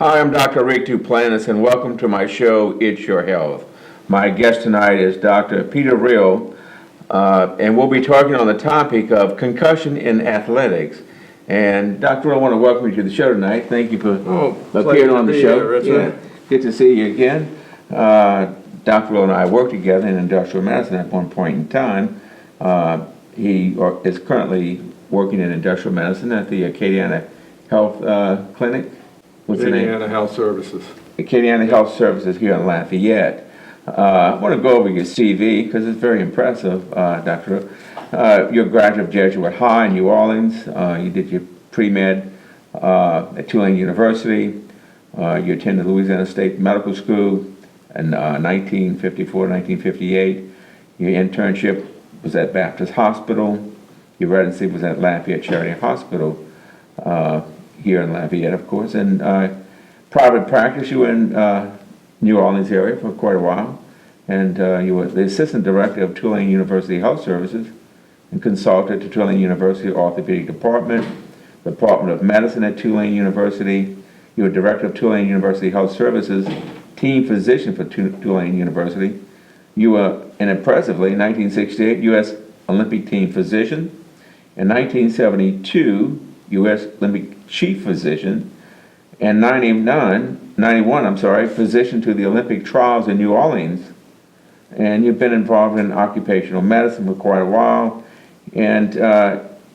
Hi, I'm Dr. Rick Duplantis, and welcome to my show, It's Your Health. My guest tonight is Dr. Peter Rhiel, and we'll be talking on the topic of concussion in athletics. And Dr. Rhiel, I want to welcome you to the show tonight. Thank you for appearing on the show. Good to see you again. Dr. Rhiel and I worked together in industrial medicine at one point in time. He is currently working in industrial medicine at the Acadiana Health Clinic. What's the name? Acadiana Health Services. Acadiana Health Services here in Lafayette. I want to go over your CV because it's very impressive, Dr. You're a graduate of Jesuit High in New Orleans. You did your pre-med at Tulane University. You attended Louisiana State Medical School in 1954, 1958. Your internship was at Baptist Hospital. Your residency was at Lafayette Charity Hospital here in Lafayette, of course. And private practice, you were in New Orleans area for quite a while. And you were the assistant director of Tulane University Health Services and consultant to Tulane University Orthopedic Department of Medicine at Tulane University. You were director of Tulane University Health Services, team physician for Tulane University. You were, and impressively, in 1968, U.S. Olympic team physician. In 1972, U.S. Olympic chief physician. And 91, physician to the Olympic trials in New Orleans. And you've been involved in occupational medicine for quite a while. And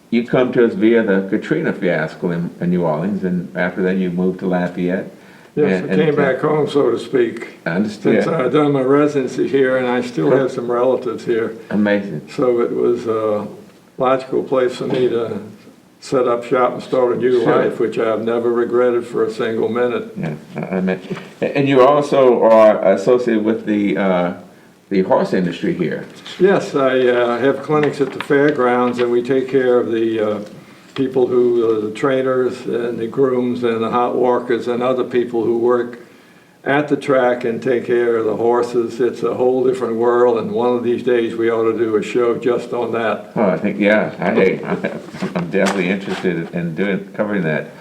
you come to us via the Katrina fiasco in New Orleans, and after that you moved to Lafayette. Yes, I came back home, so to speak. I understand. Since I've done my residency here, and I still have some relatives here. Amazing. So it was a logical place for me to set up shop and start a new life, which I have never regretted for a single minute. Yeah, I mean, and you also are associated with the horse industry here. Yes, I have clinics at the fairgrounds, and we take care of the people who, the trainers and the grooms and the hot walkers and other people who work at the track and take care of the horses. It's a whole different world, and one of these days we ought to do a show just on that. Oh, I think, yeah, I'm definitely interested in covering that.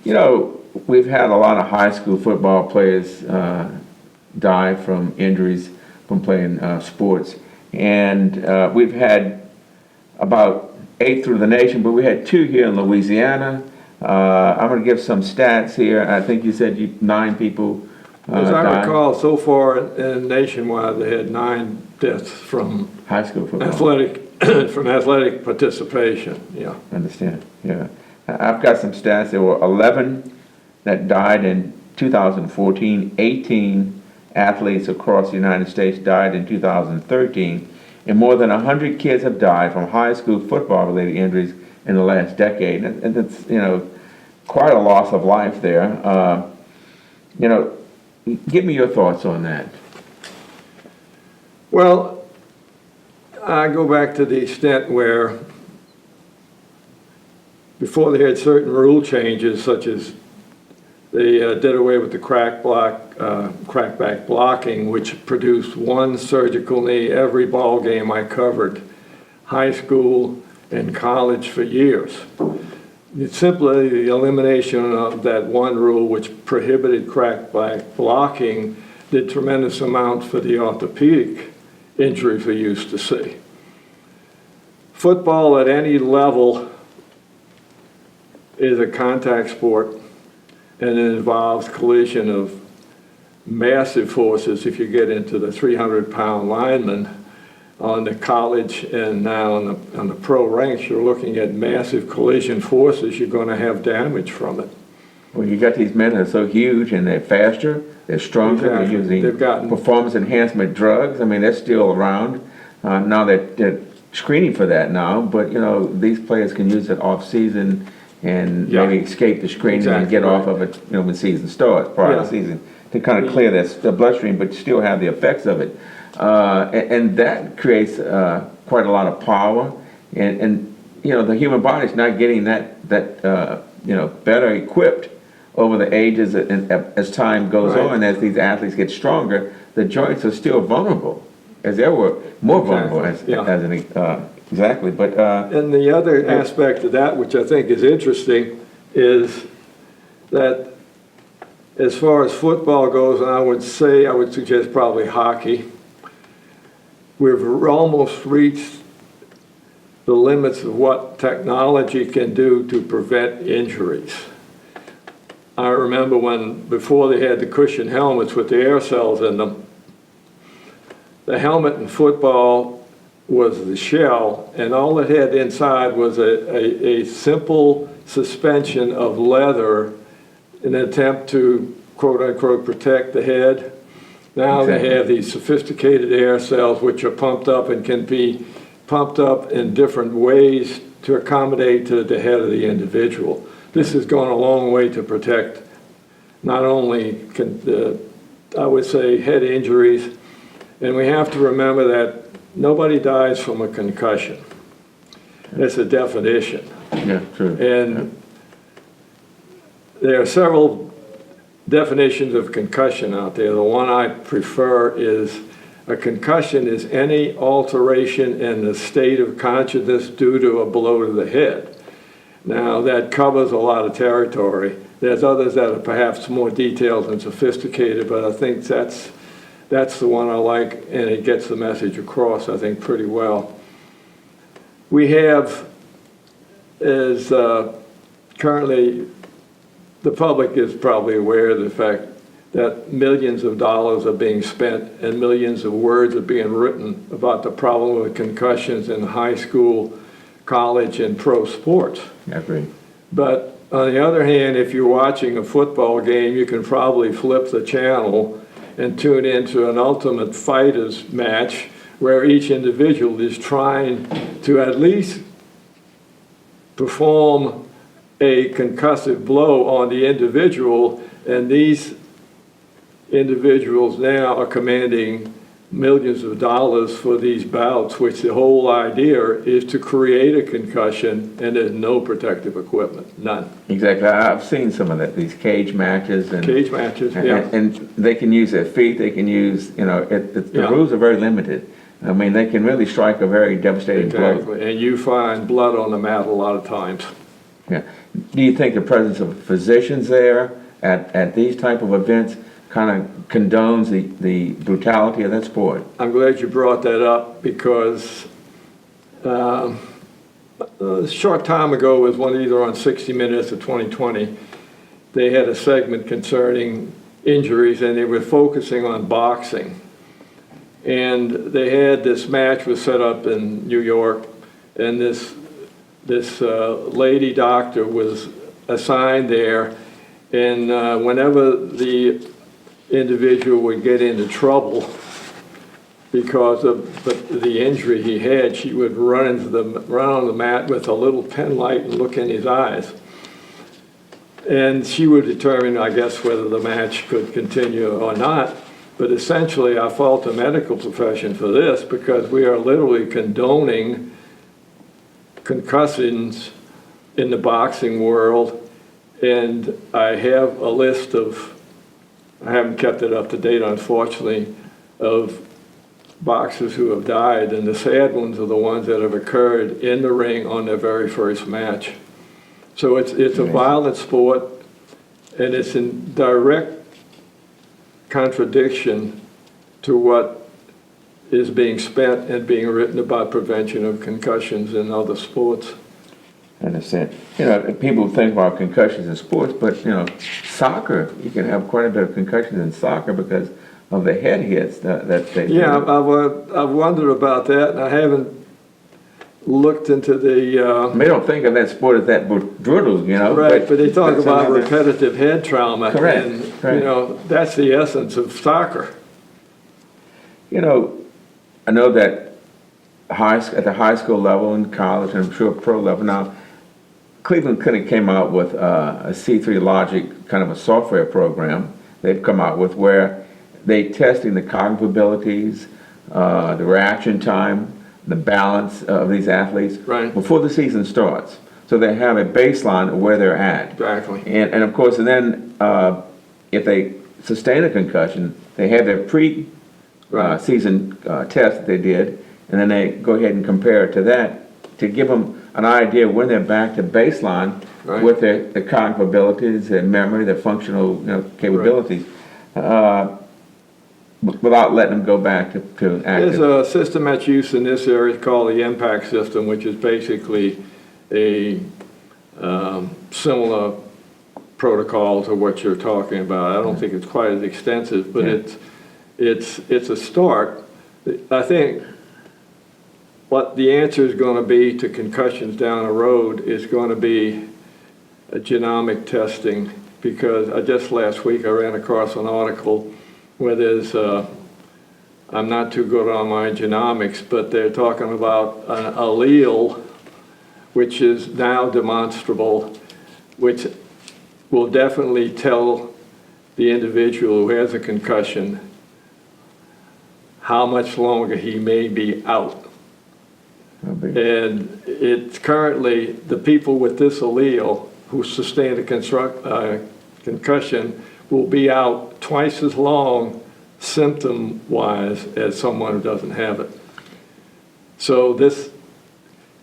You know, we've had a lot of high school football players die from injuries from playing sports, and we've had about 8 through the nation, but we had 2 here in Louisiana. I'm going to give some stats here. I think you said 9 people As I died. recall, so far nationwide, they had 9 deaths from High school football. athletic participation. Yeah. Understand? Yeah. I've got some stats. There were 11 that died in 2014. 18 athletes across the United States died in 2013. And more than 100 kids have died from high school football-related injuries in the last decade. And it's, you know, quite a loss of life there. You know, give me your thoughts on that. Well, I go back to the extent where before they had certain rule changes, such as they did away with the crackback blocking, which produced 1 surgical knee every ball game I covered, high school and college for years. It's simply the elimination of that one rule which prohibited crackback blocking did tremendous amounts for the orthopedic injuries we used to see. Football at any level is a contact sport, and it involves collision of massive forces. If you get into the 300-pound lineman on the college and now on the pro ranks, you're looking at massive collision forces. You're going to have damage from it. Well, you got these men that are so huge and they're faster, they're stronger, Exactly. They're using performance enhancement drugs. I mean, they're still around. Now they're screening for that now, but you know, these players can use it off season and maybe escape the screening and get off of it, you know, when season starts, prior to season, to kind of clear the bloodstream, but still have the effects of it. And that creates quite a lot of power, and you know, the human body's not getting that you know, better equipped over the ages as time goes on. As these athletes get stronger, the joints are still vulnerable, as they were more vulnerable exactly. But and the other aspect of that, which I think is interesting, is that As far as football goes, and I would suggest probably hockey, we've almost reached the limits of what technology can do to prevent injuries. I remember before they had the cushion helmets with the air cells in them, the helmet in football was the shell, and all it had inside was a simple suspension of leather in an attempt to, quote unquote, protect the head. Now Exactly. they have these sophisticated air cells which are pumped up and can be pumped up in different ways to accommodate to the head of the individual. This has gone a long way to protect not only, I would say, head injuries, and we have to remember that nobody dies from a concussion. That's a definition. Yeah, true. And there are several definitions of concussion out there. The one I prefer is a concussion is any alteration in the state of consciousness due to a blow to the head. Now, that covers a lot of territory. There's others that are perhaps more detailed and sophisticated, but I think that's the one I like, and it gets the message across, I think, pretty well. We have, as currently, the public is probably aware of the fact that millions of dollars are being spent and millions of words are being written about the problem of concussions in high school, college, and pro sports. I agree. But on the other hand, if you're watching a football game, you can probably flip the channel and tune into an Ultimate Fighters match where each individual is trying to at least perform a concussive blow on the individual, and these individuals now are commanding millions of dollars for these bouts, which the whole idea is to create a concussion, and there's no protective equipment, none. Exactly. I've seen some of that, these cage matches. Cage matches, yeah. And they can use their feet, they can use, the Yeah. rules are very limited. I mean, they can really strike a very devastating blow. Exactly, and you find blood on the mat a lot of times. Yeah. Do you think the presence of physicians there at these type of events kind of condones the brutality of that sport? I'm glad you brought that up because a short time ago was one either on 60 Minutes or 2020. They had a segment concerning injuries and they were focusing on boxing. And they had this match was set up in New York, and this lady doctor was assigned there, and whenever the individual would get into trouble because of the injury he had, she would run on the mat with a little pen light and look in his eyes. And she would determine, I guess, whether the match could continue or not. But essentially, I fault the medical profession for this because we are literally condoning concussions in the boxing world. And I have a list of, I haven't kept it up to date, unfortunately, of boxers who have died. And the sad ones are the ones that have occurred in the ring on their very first match. So it's a violent sport, and it's in direct contradiction to what is being spent and being written about prevention of concussions in other sports. I understand. People think about concussions in sports, but, soccer, you can have quite a bit of concussions in soccer because of the head hits that they Yeah, do. I've wondered about that, and I haven't looked into the... They don't think of that sport as that brutal, Right, but they talk that's about another- repetitive head trauma. Correct, And, correct. that's the essence of soccer. I know that at the high school level and college, and I'm sure pro level now, Cleveland Clinic came out with a C3 Logic kind of a software program they've come out with where they testing the cognitive abilities, the reaction time, the balance of these athletes Right. before the season starts. So they have a baseline of where they're at. Exactly. And of course, and then if they sustain a concussion, they have their pre-season test that they did, and then they go ahead and compare it to that to give them an idea when they're back to baseline Right. with their cognitive abilities, their memory, their functional capabilities, without letting them go back to active. There's a system that's used in this area called the impact system, which is basically a similar protocol to what you're talking about. I don't think it's quite as extensive, but it's a start. I think what the answer is going to be to concussions down the road is going to be a genomic testing, because just last week I ran across an article where there's, I'm not too good on my genomics, but they're talking about an allele which is now demonstrable, which will definitely tell the individual who has a concussion how much longer he may be out. And it's currently the people with this allele who sustain a concussion will be out twice as long symptom-wise as someone who doesn't have it. So this,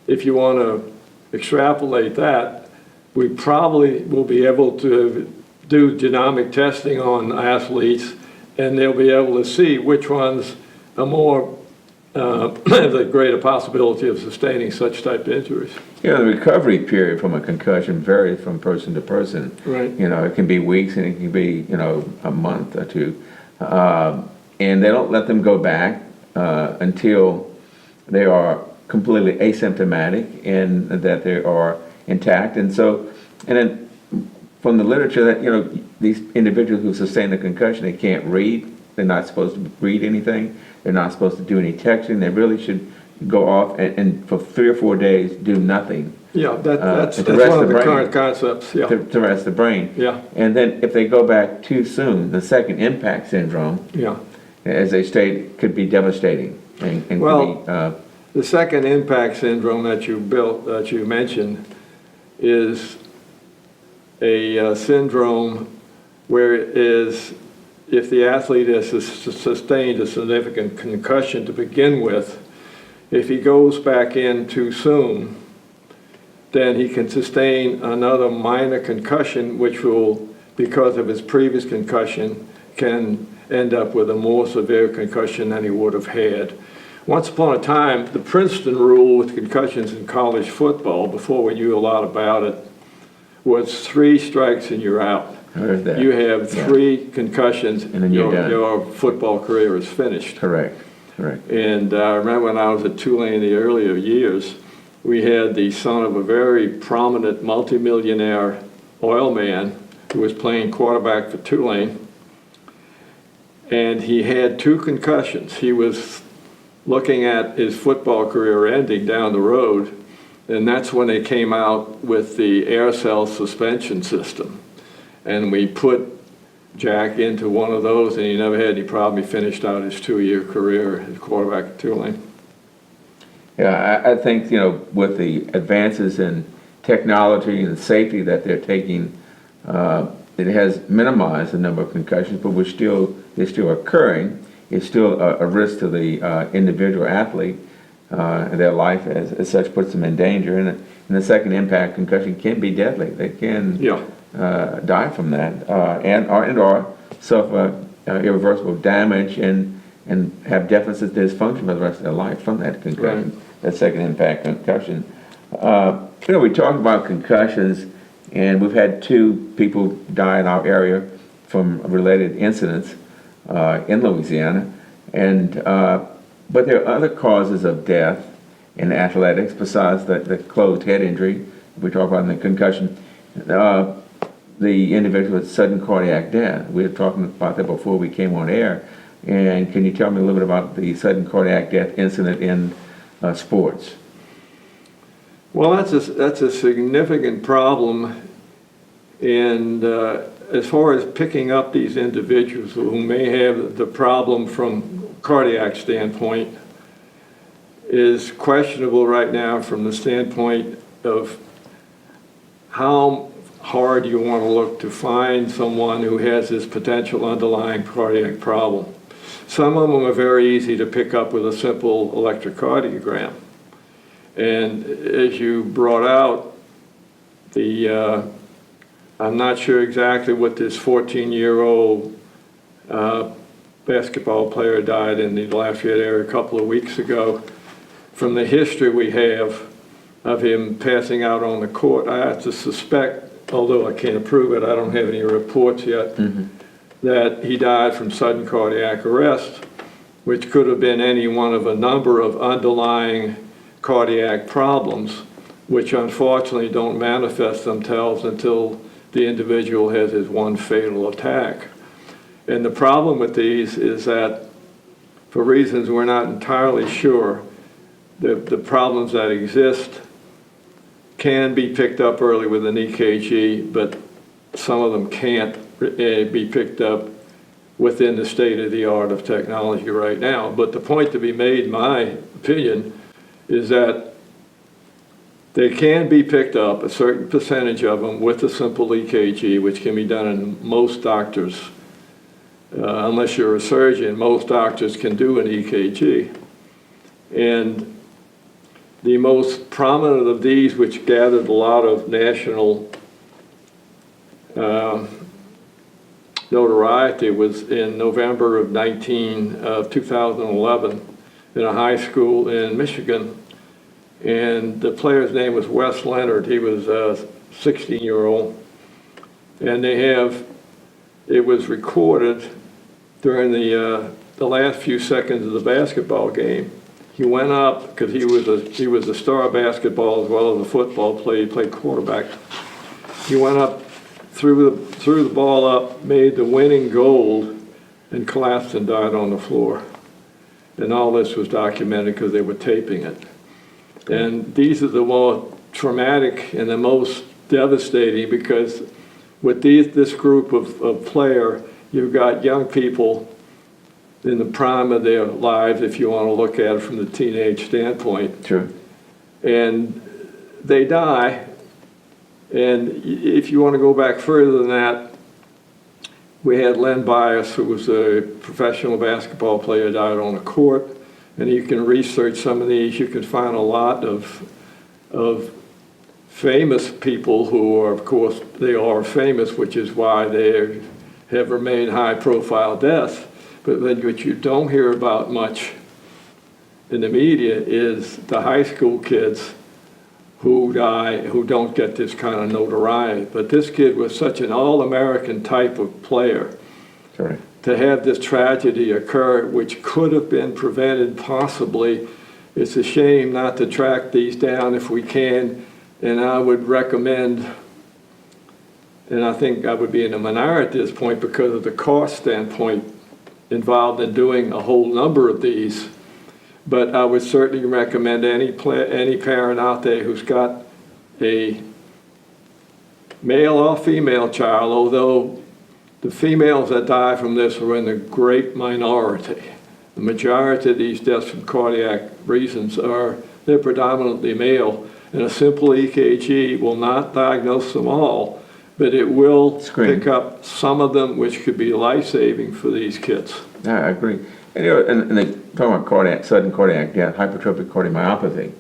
if you want to extrapolate that, we probably will be able to do genomic testing on athletes, and they'll be able to see which ones are more have a greater possibility of sustaining such type of injuries. The recovery period from a concussion varies from person to person. Right. It can be weeks and it can be, a month or two. And they don't let them go back until they are completely asymptomatic and that they are intact. And then from the literature that, these individuals who sustain a concussion, they can't read. They're not supposed to read anything. They're not supposed to do any texting. They really should go off and for 3 or 4 days do nothing. Yeah, that's to one rest of the brain, current concepts. Yeah. to rest the brain. Yeah. And then if they go back too soon, the second impact syndrome, Yeah. as they state, could be devastating. And Well, could be, the second impact syndrome that you mentioned is a syndrome where it is, if the athlete has sustained a significant concussion to begin with, if he goes back in too soon, then he can sustain another minor concussion, which will, because of his previous concussion, can end up with a more severe concussion than he would have had. Once upon a time, the Princeton rule with concussions in college football, before we knew a lot about it, was 3 strikes and you're out. I heard that. You have 3 concussions And then you're done. your football career is finished. correct. And I remember when I was at Tulane in the earlier years, we had the son of a very prominent multimillionaire oil man who was playing quarterback for Tulane. And he had 2 concussions. He was looking at his football career ending down the road, and that's when they came out with the air cell suspension system. And we put Jack into one of those, and he never had any problem. He finished out his 2-year career as quarterback at Tulane. Yeah, I think, with the advances in technology and safety that they're taking, it has minimized the number of concussions, but they're still occurring. It's still a risk to the individual athlete, and their life as such puts them in danger. And the second impact concussion can be deadly. They can die from that, or suffer irreversible damage and have deficit dysfunction for the rest of their life from that concussion, that second impact concussion. We talked about concussions, and we've had 2 people die in our area from related incidents in Louisiana, but there are other causes of death in athletics besides the closed head injury. We talk about the concussion. The individual with sudden cardiac death. We were talking about that before we came on air. And can you tell me a little bit about the sudden cardiac death incident in sports? Well, that's a significant problem, and as far as picking up these individuals who may have the problem from cardiac standpoint is questionable right now from the standpoint of how hard you want to look to find someone who has this potential underlying cardiac problem. Some of them are very easy to pick up with a simple electrocardiogram. And as you brought out, I'm not sure exactly what this 14-year-old basketball player died in the Lafayette area a couple of weeks ago. From the history we have of him passing out on the court, I have to suspect, although I can't prove it, I don't have any reports yet, that he died from sudden cardiac arrest, which could have been any one of a number of underlying cardiac problems, which unfortunately don't manifest themselves until the individual has his one fatal attack. And the problem with these is that, for reasons we're not entirely sure, the problems that exist can be picked up early with an EKG, but some of them can't be picked up within the state of the art of technology right now. But the point to be made, in my opinion, is that they can be picked up, a certain percentage of them, with a simple EKG, which can be done in most doctors. Unless you're a surgeon, most doctors can do an EKG. And the most prominent of these, which gathered a lot of national notoriety, was in November of 2011 in a high school in Michigan. And the player's name was Wes Leonard. He was a 16-year-old. And it was recorded during the last few seconds of the basketball game. He went up, because he was a star basketball as well as a football player. He played quarterback. He went up, threw the ball up, made the winning goal, and collapsed and died on the floor. And all this was documented because they were taping it. And these are the more traumatic and the most devastating, because with this group of player, you've got young people in the prime of their lives, if you want to look at it from the teenage standpoint. Sure. And they die. And if you want to go back further than that, we had Len Bias, who was a professional basketball player, died on the court. And you can research some of these. You can find a lot of famous people who are, of course, they are famous, which is why they have remained high-profile deaths. But what you don't hear about much in the media is the high school kids who die, who don't get this kind of notoriety. But this kid was such an all-American type of player. Sorry. To have this tragedy occur, which could have been prevented possibly. It's a shame not to track these down if we can. And I would recommend, and I think I would be in a minority at this point because of the cost standpoint involved in doing a whole number of these. But I would certainly recommend any parent out there who's got a male or female child, although the females that die from this are in the great minority. The majority of these deaths from cardiac reasons they're predominantly male, and a simple EKG will not diagnose them all, but it will pick up some of them, which could be life-saving for these kids. Yeah, I agree. And they talk about sudden cardiac death, hypertrophic cardiomyopathy.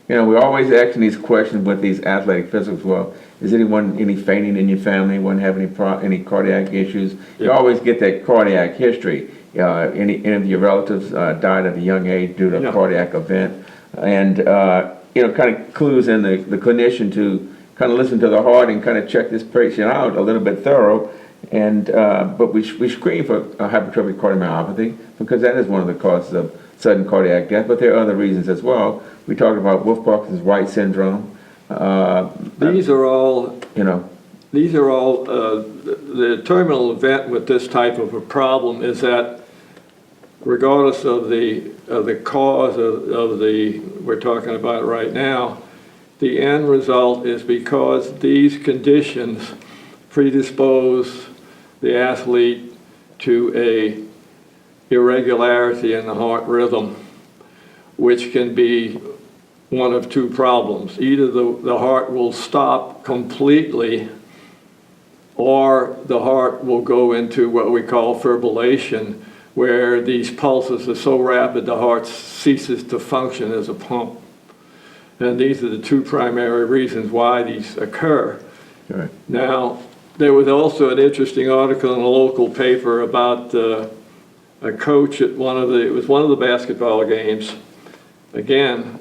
You know, we're always asking these questions with these athletic physicals. Well, is any fainting in your family? Anyone have any cardiac issues? You always get that cardiac history. Any of your relatives died at a young age due to a cardiac event, and kind of clues in the clinician to kind of listen to the heart and kind of check this patient out a little bit thorough. And but we screen for hypertrophic cardiomyopathy because that is one of the causes of sudden cardiac death. But there are other reasons as well. We talked about Wolff-Parkinson-White syndrome. These are all, the terminal event with this type of a problem is that regardless of the cause of the we're talking about right now, the end result is because these conditions predispose the athlete to a irregularity in the heart rhythm, which can be one of two problems. Either the heart will stop completely, or the heart will go into what we call fibrillation, where these pulses are so rapid the heart ceases to function as a pump. And these are the two primary reasons why these occur. Right. Now, there was also an interesting article in a local paper about a coach at one of the basketball games, again,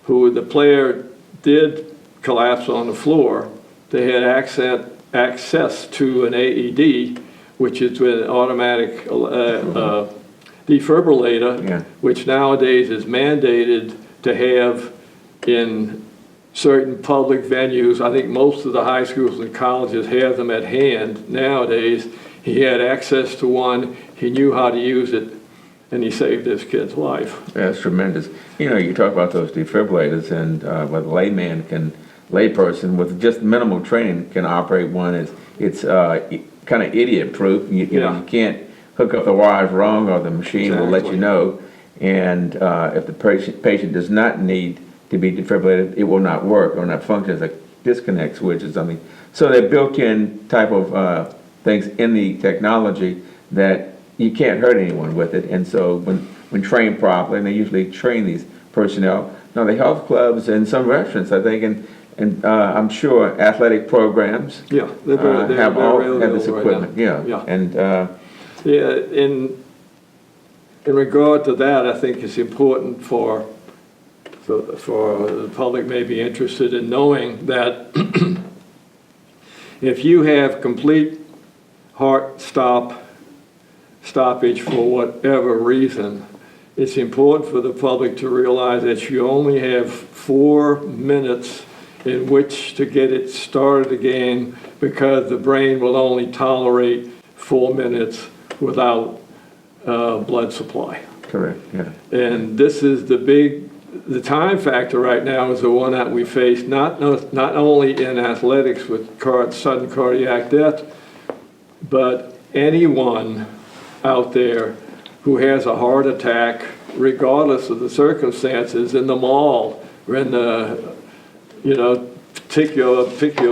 who the player did collapse on the floor. They had access to an AED, which is an automatic defibrillator, Yeah. which nowadays is mandated to have in certain public venues. I think most of the high schools and colleges have them at hand nowadays. He had access to one, he knew how to use it, and he saved this kid's life. That's tremendous. You know, you talk about those defibrillators, and what a layperson with just minimal training can operate one. It's kind of idiot-proof. You know, you can't hook up the wires wrong, or the machine will let you know. And if the patient does not need to be defibrillated, it will not work or not function as a disconnect switch or something. So they're built-in type of things in the technology that you can't hurt anyone with it. And so when trained properly, and they usually train these personnel. Now the health clubs and some restaurants, I think, and I'm sure athletic programs have this equipment. In regard to that, I think it's important for the public may be interested in knowing that if you have complete heart stoppage for whatever reason, it's important for the public to realize that you only have 4 minutes in which to get it started again, because the brain will only tolerate 4 minutes without blood supply. Correct, yeah. And this is the time factor right now is the one that we face, not only in athletics with sudden cardiac death, but anyone out there who has a heart attack, regardless of the circumstances, in the mall or in the, particular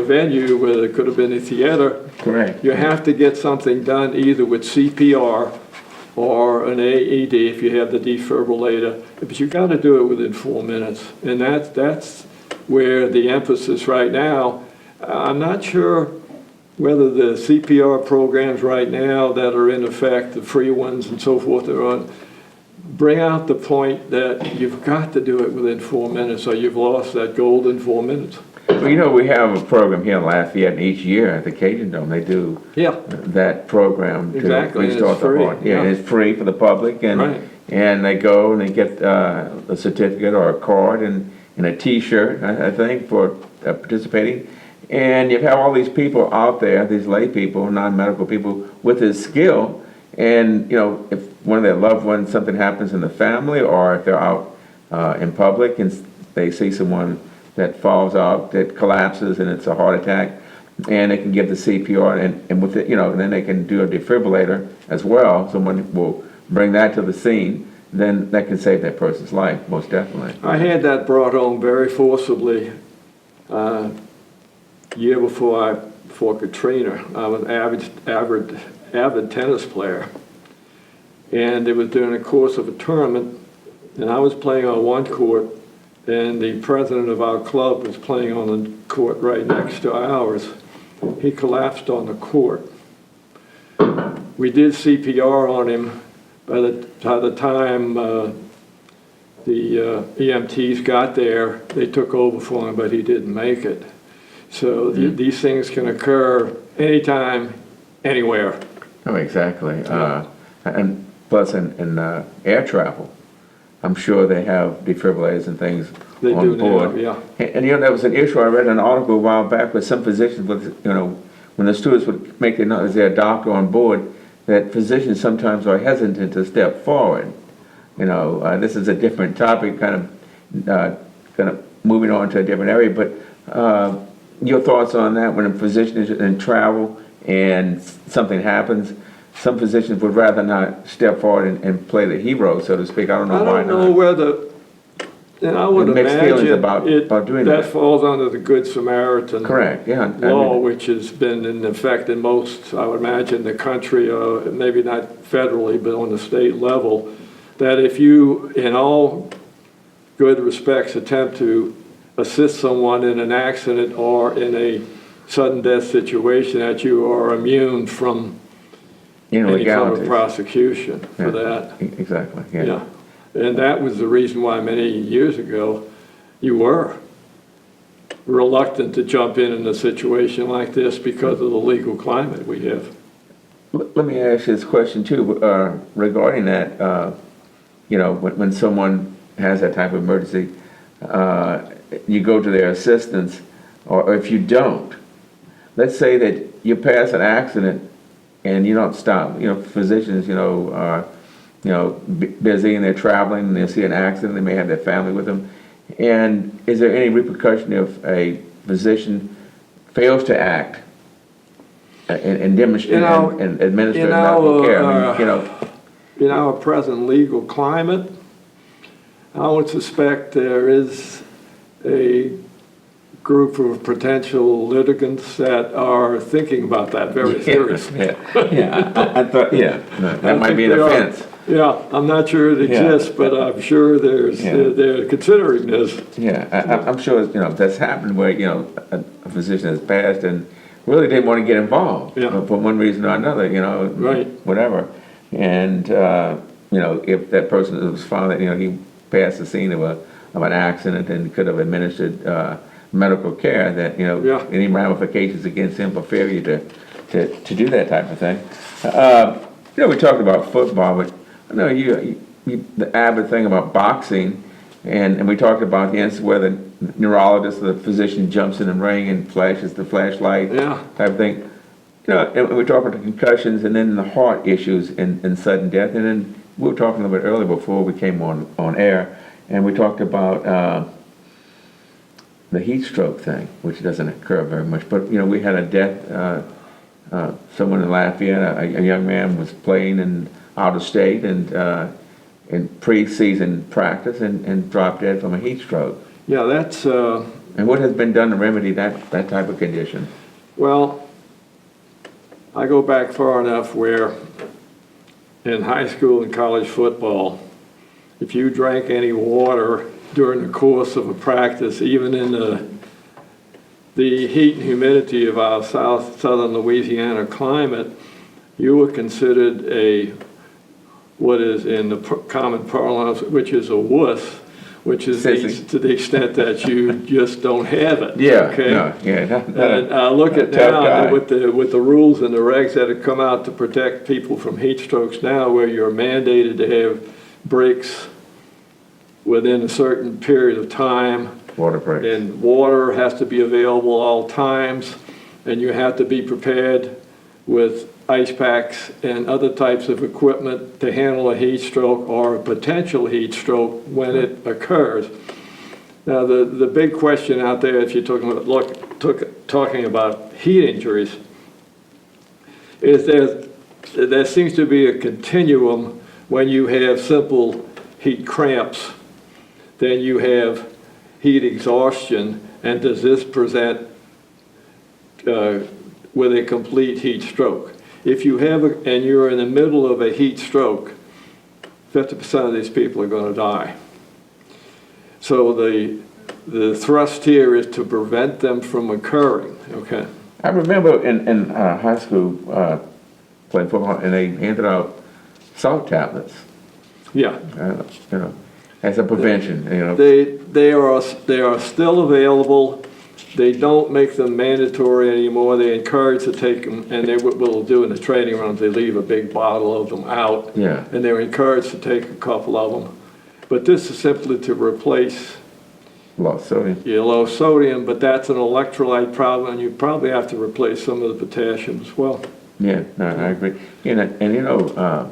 venue where it could have been a theater. Correct. You have to get something done either with CPR or an AED if you have the defibrillator, but you've got to do it within 4 minutes. And that's where the emphasis right now. I'm not sure whether the CPR programs right now that are in effect, the free ones and so forth, are on, bring out the point that you've got to do it within 4 minutes, or you've lost that golden 4 minutes. Well, we have a program here in Lafayette, and each year at the Cajun Dome, they do that program to restart the heart. Yeah, and it's free for the public, and they go and they get a certificate or a card and a T-shirt, I think, for participating. And you have all these people out there, these lay people, non-medical people with this skill, and if one of their loved ones, something happens in the family, or if they're out in public and they see someone that falls out, that collapses, and it's a heart attack, and they can give the CPR, and with it, and then they can do a defibrillator as well. Someone will bring that to the scene, then that can save that person's life, most definitely. I had that brought home very forcibly year before Katrina. I was an avid tennis player, and it was during the course of a tournament, and I was playing on one court, and the president of our club was playing on the court right next to ours. He collapsed on the court. We did CPR on him. By the time the EMTs got there, they took over for him, but he didn't make it. So these things can occur anytime, anywhere. Oh, exactly. And plus in air travel, I'm sure they have defibrillators and things on board. Now, And there was an issue, I read an article a while back with some physicians, when the students would make their doctor on board, that physicians sometimes are hesitant to step forward. This is a different topic, kind of moving on to a different area, but your thoughts on that when a physician is in travel and something happens? Some physicians would rather not step forward and play the hero, so to speak. I don't know why not. I don't know whether, and I would imagine about doing that falls under the Good Samaritan law, which has been in effect in most, I would imagine, the country, maybe not federally, but on the state level, that if you, in all good respects attempt to assist someone in an accident or in a sudden death situation, that you are immune from any kind of prosecution for that. Exactly, yeah. Yeah, and that was the reason why many years ago you were reluctant to jump in a situation like this, because of the legal climate we have. Let me ask you this question too, regarding that, you know, when someone has that type of emergency, you go to their assistance, or if you don't, let's say that you pass an accident and you don't stop. You know, physicians, you know, are, you know, busy and they're traveling and they see an accident, they may have their family with them. And is there any repercussion if a physician fails to act and demonstrate and administer medical care? I mean, you know, in our present legal climate, I would suspect there is a group of potential litigants that are thinking about that very seriously. I thought, that might be an offense. Yeah, I'm not sure it exists, but I'm sure they're considering this. Yeah, I'm sure, you know, that's happened where, you know, a physician has passed and really didn't want to get involved for one reason or another, you know, whatever. And, you know, if that person was found that, you know, he passed the scene of an accident and could have administered medical care, that, you know, any ramifications against him for failure to do that type of thing. You know, we talked about football, but I know the avid thing about boxing, and we talked about the instance where the neurologist or the physician jumps in the ring and flashes the flashlight type of thing. You know, and we talked about the concussions and then the heart issues and sudden death. And then we were talking a little bit earlier before we came on air, and we talked about the heat stroke thing, which doesn't occur very much. But, you know, we had a death, someone in Lafayette, a young man was playing and out of state and in pre-season practice and dropped dead from a heat stroke. Yeah, that's... and what has been done to remedy that type of condition? Well, I go back far enough where in high school and college football, if you drank any water during the course of a practice, even in the heat and humidity of our southern Louisiana climate, you were considered what is in the common parlance, which is a wuss, which is to the extent that you just don't have it. And look at now with the rules and the regs that have come out to protect people from heat strokes now, where you're mandated to have breaks within a certain period of time. Water breaks. And water has to be available all times, and you have to be prepared with ice packs and other types of equipment to handle a heat stroke or a potential heat stroke when it occurs. Now, the big question out there, if you're talking about heat injuries, is there seems to be a continuum. When you have simple heat cramps, then you have heat exhaustion, and does this present with a complete heat stroke? If you have and you're in the middle of a heat stroke, 50% of these people are going to die. So the thrust here is to prevent them from occurring. Okay. I remember in high school playing football, and they handed out salt tablets. Yeah. You know, as a prevention. You know. They are still available. They don't make them mandatory anymore. They encourage to take them, and they will do in the training rounds. They leave a big bottle of them out, and they're encouraged to take a couple of them. But this is simply to replace low sodium. Yeah, low sodium, but that's an electrolyte problem, and you probably have to replace some of the potassium as well. Yeah, no, I agree. And you know,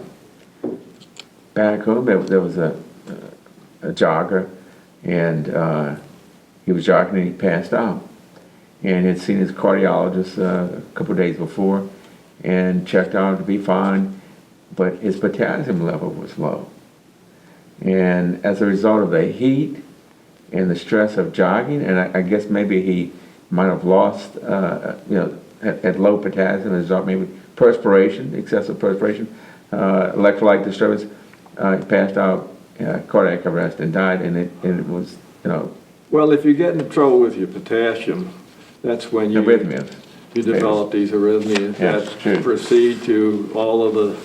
back home there was a jogger, and he was jogging and he passed out. And had seen his cardiologist a couple of days before and checked out to be fine, but his potassium level was low. And as a result of the heat and the stress of jogging, and I guess maybe he might have lost, you know, at low potassium, as a result, maybe perspiration, excessive perspiration, electrolyte disturbance, he passed out cardiac arrest and died, and it was, Well, if you get in trouble with your potassium, that's when you arrhythmia. develop these arrhythmias Yeah, that true. proceed to all of the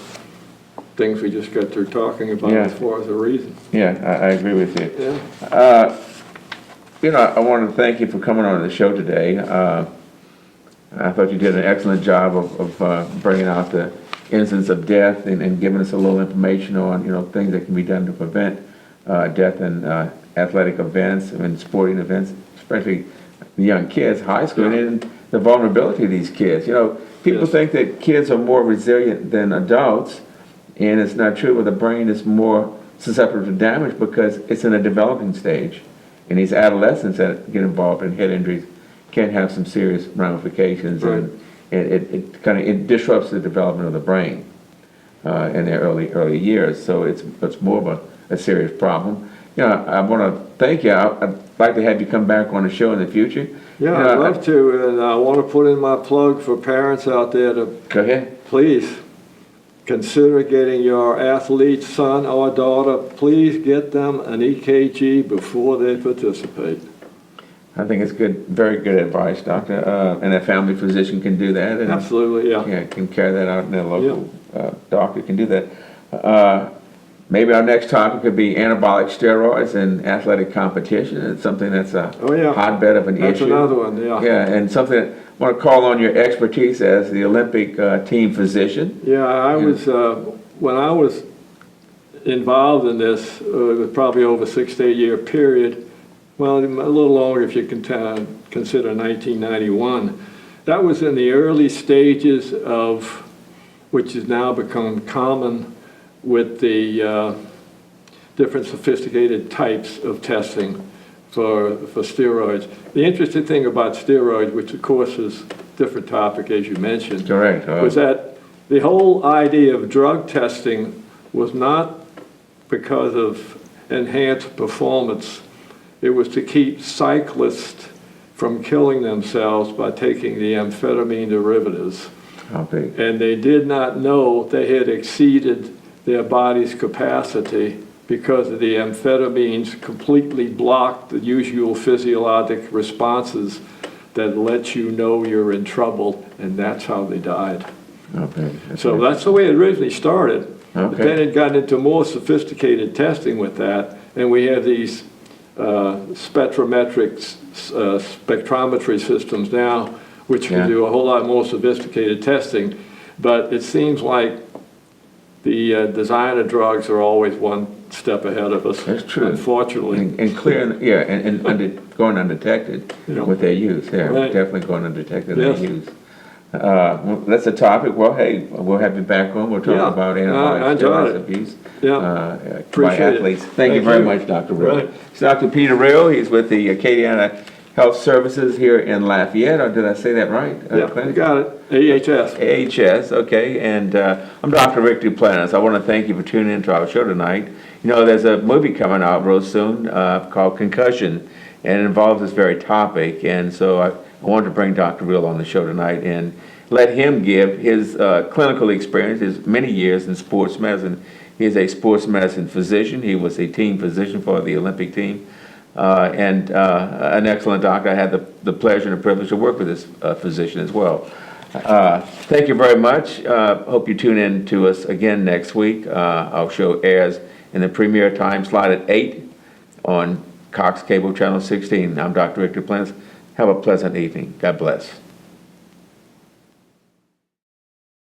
things we just got through talking about Yeah. as far as the reason. Yeah, I agree with you. Yeah. I want to thank you for coming on the show today. I thought you did an excellent job of bringing out the incidence of death and giving us a little information on, things that can be done to prevent death in athletic events and sporting events, especially the young kids, high school, Yeah. and the vulnerability of these kids. People Yes. think that kids are more resilient than adults, and it's not true. But the brain is more susceptible to damage because it's in a developing stage. And these adolescents that get involved in head injuries can have some serious ramifications, Right. and it disrupts the development of the brain in their early years. So it's more of a serious problem. I want to thank you. I'd like to have you come back on the show in the future. Yeah, I'd love to, and I want to put in my plug for parents out there to Go ahead. please consider getting your athlete's son or daughter, please get them an EKG before they participate. I think it's good, very good advice, doctor. And a family physician can do that. And, Absolutely, yeah. Yeah, can carry that out, and a local doctor can do that. Maybe our next topic could be anabolic steroids in athletic competition. It's something that's a Oh, yeah. hotbed of an That's issue. another one, yeah. Yeah, and something I want to call on your expertise as the Olympic team physician. Yeah, I was, when I was involved in this, it was probably over a 6 to 8 year period, well, a little longer if you can consider 1991. That was in the early stages of, which has now become common with the different sophisticated types of testing for steroids. The interesting thing about steroids, which of course is a different topic as you mentioned, Correct. was that the whole idea of drug testing was not because of enhanced performance. It was to keep cyclists from killing themselves by taking the amphetamine derivatives. How big? And they did not know they had exceeded their body's capacity because the amphetamines completely blocked the usual physiologic responses that let you know you're in trouble, and that's how they died. Okay. So that's the way it originally started. But Okay. then it got into more sophisticated testing with that, and we have these spectrometry systems now, which can Yeah. do a whole lot more sophisticated testing. But it seems like the designer drugs are always one step ahead of us. That's true. Unfortunately. And clear, and going undetected Yeah. with their use. Yeah, Right. definitely going undetected in Yes. their use. Well, that's a topic. Well, hey, we'll have you back on. We'll talk Yeah. about I anabolic enjoyed steroid it. abuse Yeah. by Appreciate it. athletes. Thank you Thank very you. much, Dr. Rhiel. Right. It's Dr. Peter Rhiel. He's with the Acadiana Health Services here in Lafayette. Or did I say that right? Yeah, you got it. AHS. AHS, okay, and I'm Dr. Rick Duplantis. I want to thank you for tuning in to our show tonight. There's a movie coming out real soon called Concussions, and it involves this very topic, and so I wanted to bring Dr. Rhiel on the show tonight and let him give his clinical experience, his many years in sports medicine. He is a sports medicine physician. He was a team physician for the Olympic team, and an excellent doctor. I had the pleasure and the privilege to work with this physician as well. Thank you very much. Hope you tune in to us again next week. Our show airs in the premiere time slot at 8 on Cox Cable Channel 16. I'm Dr. Rick Duplantis. Have a pleasant evening. God bless.